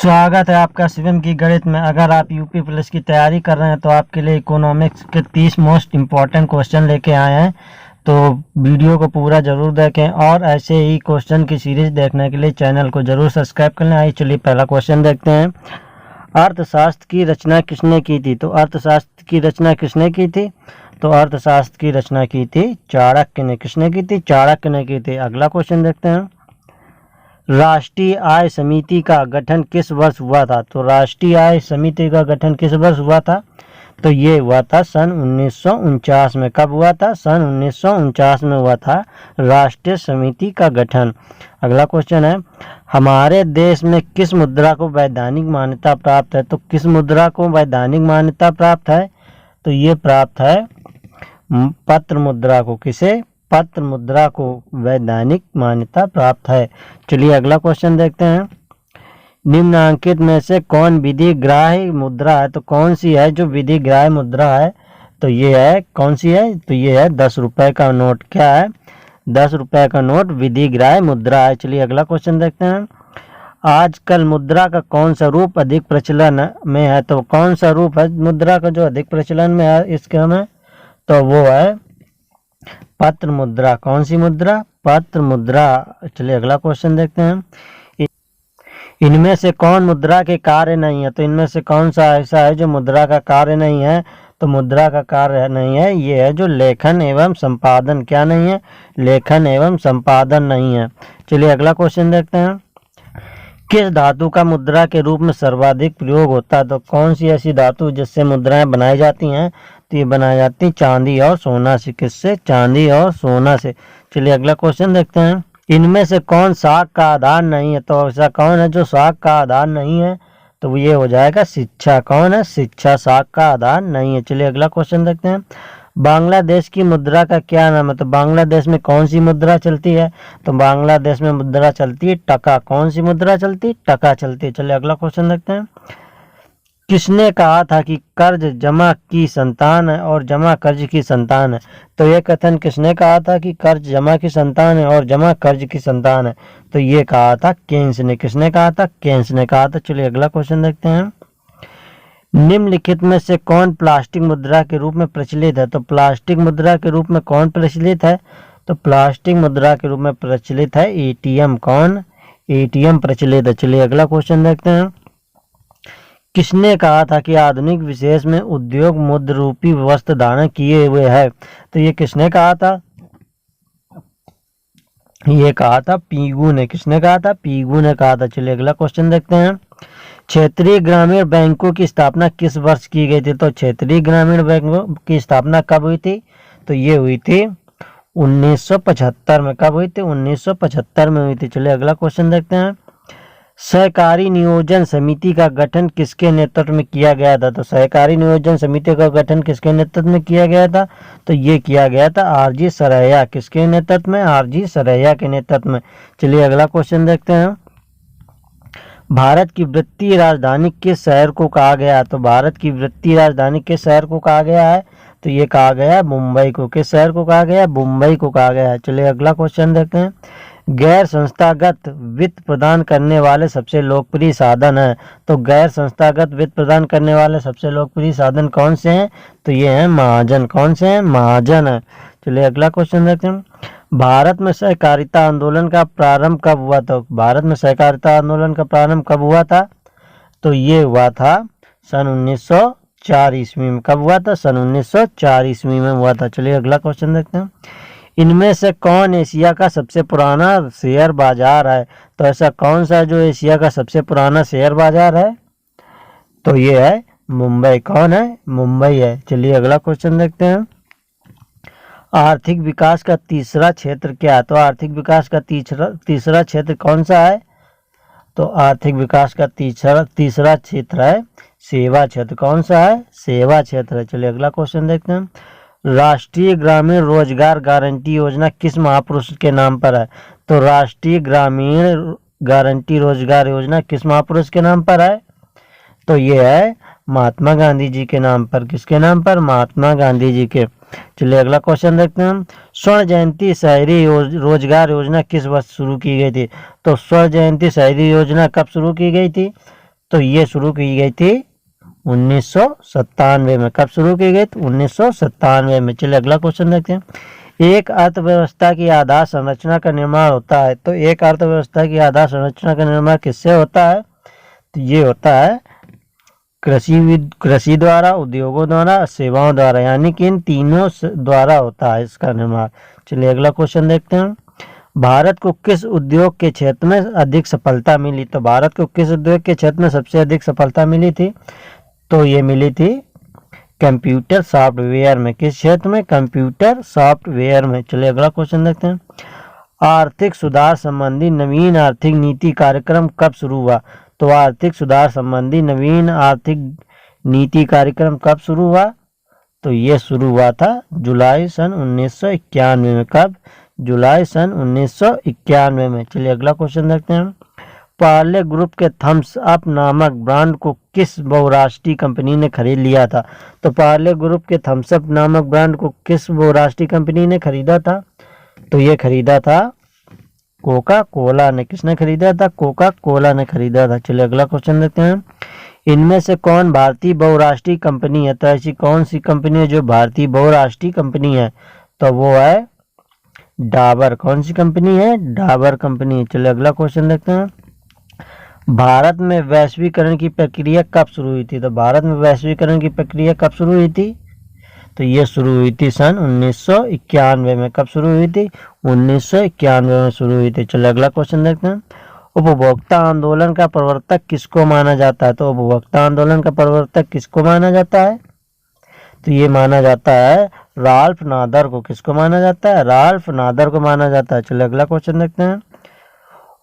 स्वागत है आपका शिवम की गणित में। अगर आप यूपी पुलिस की तैयारी कर रहे हैं तो आपके लिए इकोनॉमिक्स के 30 मोस्ट इम्पॉर्टेंट क्वेश्चन लेके आए हैं, तो वीडियो को पूरा जरूर देखें और ऐसे ही क्वेश्चन की सीरीज देखने के लिए चैनल को जरूर सब्सक्राइब कर लें। आइए चलिए पहला क्वेश्चन देखते हैं। अर्थशास्त्र की रचना किसने की थी? तो अर्थशास्त्र की रचना किसने की थी? तो अर्थशास्त्र की रचना की थी चाणक्य ने। किसने की थी? चाणक्य ने की थी। अगला क्वेश्चन देखते हैं। राष्ट्रीय आय समिति का गठन किस वर्ष हुआ था? तो राष्ट्रीय आय समिति का गठन किस वर्ष हुआ था? तो ये हुआ था सन 1949 में। कब हुआ था? सन 1949 में हुआ था राष्ट्रीय समिति का गठन। अगला क्वेश्चन है, हमारे देश में किस मुद्रा को वैधानिक मान्यता प्राप्त है? तो किस मुद्रा को वैधानिक मान्यता प्राप्त है? तो ये प्राप्त है पत्र मुद्रा को। किसे? पत्र मुद्रा को वैधानिक मान्यता प्राप्त है। चलिए अगला क्वेश्चन देखते हैं। निम्नांकित में से कौन विधि ग्राह्य मुद्रा है? तो कौन सी है जो विधि ग्राह्य मुद्रा है? तो ये है, कौन सी है? तो ये है 10 रुपए का नोट। क्या है? 10 रुपए का नोट विधि ग्राह्य मुद्रा है। चलिए अगला क्वेश्चन देखते हैं। आजकल मुद्रा का कौन सा रूप अधिक प्रचलन में है? तो कौन सा रूप है मुद्रा का जो अधिक प्रचलन में है इसके में? तो वो है पत्र मुद्रा। कौन सी मुद्रा? पत्र मुद्रा। चलिए अगला क्वेश्चन देखते हैं। इनमें से कौन मुद्रा के कार्य नहीं है? तो इनमें से कौन सा ऐसा है जो मुद्रा का कार्य नहीं है? तो मुद्रा का कार्य नहीं है, ये है जो लेखन एवं संपादन। क्या नहीं है? लेखन एवं संपादन नहीं है। चलिए अगला क्वेश्चन देखते हैं। किस धातु का मुद्रा के रूप में सर्वाधिक प्रयोग होता है? तो कौन सी ऐसी धातु जिससे मुद्राएं बनाई जाती हैं? तो ये बनाई जाती है चांदी और सोना से। किससे? चांदी और सोना से। चलिए अगला क्वेश्चन देखते हैं। इनमें से कौन साख का आधार नहीं है? तो ऐसा कौन है जो साख का आधार नहीं है? तो ये हो जाएगा शिक्षा। कौन है? शिक्षा साख का आधार नहीं है। चलिए अगला क्वेश्चन देखते हैं। बांग्लादेश की मुद्रा का क्या नाम है? तो बांग्लादेश में कौन सी मुद्रा चलती है? तो बांग्लादेश में मुद्रा चलती है टका। कौन सी मुद्रा चलती है? टका चलती है। चलिए अगला क्वेश्चन देखते हैं। किसने कहा था कि कर्ज जमा की संतान है और जमा कर्ज की संतान है? तो ये कथन किसने कहा था कि कर्ज जमा की संतान है और जमा कर्ज की संतान है? तो ये कहा था केन्स ने। किसने कहा था? केन्स ने कहा था। चलिए अगला क्वेश्चन देखते हैं। निम्नलिखित में से कौन प्लास्टिक मुद्रा के रूप में प्रचलित है? तो प्लास्टिक मुद्रा के रूप में कौन प्रचलित है? तो प्लास्टिक मुद्रा के रूप में प्रचलित है एटीएम। कौन? एटीएम प्रचलित है। चलिए अगला क्वेश्चन देखते हैं। किसने कहा था कि आधुनिक विशेष में उद्योग मुद्रा रूपी वस्त्र धारण किए हुए है? तो ये किसने कहा था? ये कहा था पीगू ने। किसने कहा था? पीगू ने कहा था। चलिए अगला क्वेश्चन देखते हैं। क्षेत्रीय ग्रामीण बैंकों की स्थापना किस वर्ष की गई थी? तो क्षेत्रीय ग्रामीण बैंकों की स्थापना कब हुई थी? तो ये हुई थी 1975 में। कब हुई थी? 1975 में हुई थी। चलिए अगला क्वेश्चन देखते हैं। सहकारी नियोजन समिति का गठन किसके नेतृत्व में किया गया था? तो सहकारी नियोजन समिति का गठन किसके नेतृत्व में किया गया था? तो ये किया गया था आरजी सरैया। किसके नेतृत्व में? आरजी सरैया के नेतृत्व में। चलिए अगला क्वेश्चन देखते हैं। भारत की वित्तीय राजधानी किस शहर को कहा गया? तो भारत की वित्तीय राजधानी किस शहर को कहा गया है? तो ये कहा गया है मुंबई को। किस शहर को कहा गया है? मुंबई को कहा गया है। चलिए अगला क्वेश्चन देखते हैं। गैर संस्थागत वित्त प्रदान करने वाले सबसे लोकप्रिय साधन है? तो गैर संस्थागत वित्त प्रदान करने वाले सबसे लोकप्रिय साधन कौन से हैं? तो ये हैं महाजन। कौन से हैं? महाजन है। चलिए अगला क्वेश्चन देखते हैं। भारत में सहकारिता आंदोलन का प्रारंभ कब हुआ था? भारत में सहकारिता आंदोलन का प्रारंभ कब हुआ था? तो ये हुआ था सन 1904 ईस्वी में। कब हुआ था? सन 1904 ईस्वी में हुआ था। चलिए अगला क्वेश्चन देखते हैं। इनमें से कौन एशिया का सबसे पुराना शेयर बाजार है? तो ऐसा कौन सा जो एशिया का सबसे पुराना शेयर बाजार है? तो ये है मुंबई। कौन है? मुंबई है। चलिए अगला क्वेश्चन देखते हैं। आर्थिक विकास का तीसरा क्षेत्र क्या है? तो आर्थिक विकास का तीसरा क्षेत्र कौन सा है? तो आर्थिक विकास का तीसरा क्षेत्र है सेवा क्षेत्र। कौन सा है? सेवा क्षेत्र है। चलिए अगला क्वेश्चन देखते हैं। राष्ट्रीय ग्रामीण रोजगार गारंटी योजना किस महापुरुष के नाम पर है? तो राष्ट्रीय ग्रामीण गारंटी रोजगार योजना किस महापुरुष के नाम पर है? तो ये है महात्मा गांधी जी के नाम पर। किसके नाम पर? महात्मा गांधी जी के। चलिए अगला क्वेश्चन देखते हैं। स्वर्ण जयंती शहरी रोजगार योजना किस वर्ष शुरू की गई थी? तो स्वर्ण जयंती शहरी योजना कब शुरू की गई थी? तो ये शुरू की गई थी 1997 में। कब शुरू की गई? 1997 में। चलिए अगला क्वेश्चन देखते हैं। एक अर्थव्यवस्था की आधार संरचना का निर्माण होता है, तो एक अर्थव्यवस्था की आधार संरचना का निर्माण किससे होता है? तो ये होता है कृषि द्वारा, उद्योगों द्वारा, सेवाओं द्वारा, यानी कि इन तीनों द्वारा होता है इसका निर्माण। चलिए अगला क्वेश्चन देखते हैं। भारत को किस उद्योग के क्षेत्र में अधिक सफलता मिली? तो भारत को किस उद्योग के क्षेत्र में सबसे अधिक सफलता मिली थी? तो ये मिली थी कंप्यूटर सॉफ्टवेयर में। किस क्षेत्र में? कंप्यूटर सॉफ्टवेयर में। चलिए अगला क्वेश्चन देखते हैं। आर्थिक सुधार संबंधी नवीन आर्थिक नीति कार्यक्रम कब शुरू हुआ? तो आर्थिक सुधार संबंधी नवीन आर्थिक नीति कार्यक्रम कब शुरू हुआ? तो ये शुरू हुआ था जुलाई सन 1991 में। कब? जुलाई सन 1991 में। चलिए अगला क्वेश्चन देखते हैं। पार्ले ग्रुप के थम्स अप नामक ब्रांड को किस बहुराष्ट्रीय कंपनी ने खरीद लिया था? तो पार्ले ग्रुप के थम्स अप नामक ब्रांड को किस बहुराष्ट्रीय कंपनी ने खरीदा था? तो ये खरीदा था कोका कोला ने। किसने खरीदा था? कोका कोला ने खरीदा था। चलिए अगला क्वेश्चन देखते हैं। इनमें से कौन भारतीय बहुराष्ट्रीय कंपनी है? तो ऐसी कौन सी कंपनी है जो भारतीय बहुराष्ट्रीय कंपनी है? तो वो है डाबर। कौन सी कंपनी है? डाबर कंपनी। चलिए अगला क्वेश्चन देखते हैं। भारत में वैश्वीकरण की प्रक्रिया कब शुरू हुई थी? तो भारत में वैश्वीकरण की प्रक्रिया कब शुरू हुई थी? तो ये शुरू हुई थी सन 1991 में। कब शुरू हुई थी? 1991 में शुरू हुई थी। चलिए अगला क्वेश्चन देखते हैं। उपभोक्ता आंदोलन का प्रवर्तक किसको माना जाता है? तो उपभोक्ता आंदोलन का प्रवर्तक किसको माना जाता है? तो ये माना जाता है राल्फ नादर को। किसको माना जाता है? राल्फ नादर को माना जाता है। चलिए अगला क्वेश्चन देखते हैं।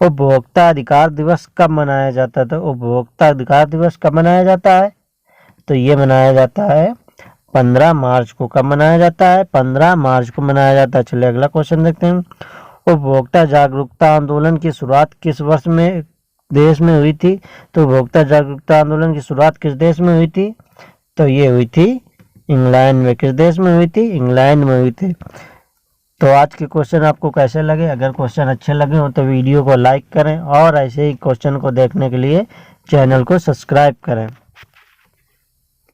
उपभोक्ता अधिकार दिवस कब मनाया जाता है? तो उपभोक्ता अधिकार दिवस कब मनाया जाता है? तो ये मनाया जाता है 15 मार्च को। कब मनाया जाता है? 15 मार्च को मनाया जाता है। चलिए अगला क्वेश्चन देखते हैं। उपभोक्ता जागरूकता आंदोलन की शुरुआत किस वर्ष में देश में हुई थी? तो उपभोक्ता जागरूकता आंदोलन की शुरुआत किस देश में हुई थी? तो ये हुई थी इंग्लैंड में। किस देश में हुई थी? इंग्लैंड में हुई थी। तो आज के क्वेश्चन आपको कैसे लगे? अगर क्वेश्चन अच्छे लगे हो तो वीडियो को लाइक करें और ऐसे ही क्वेश्चन को देखने के लिए चैनल को सब्सक्राइब करें।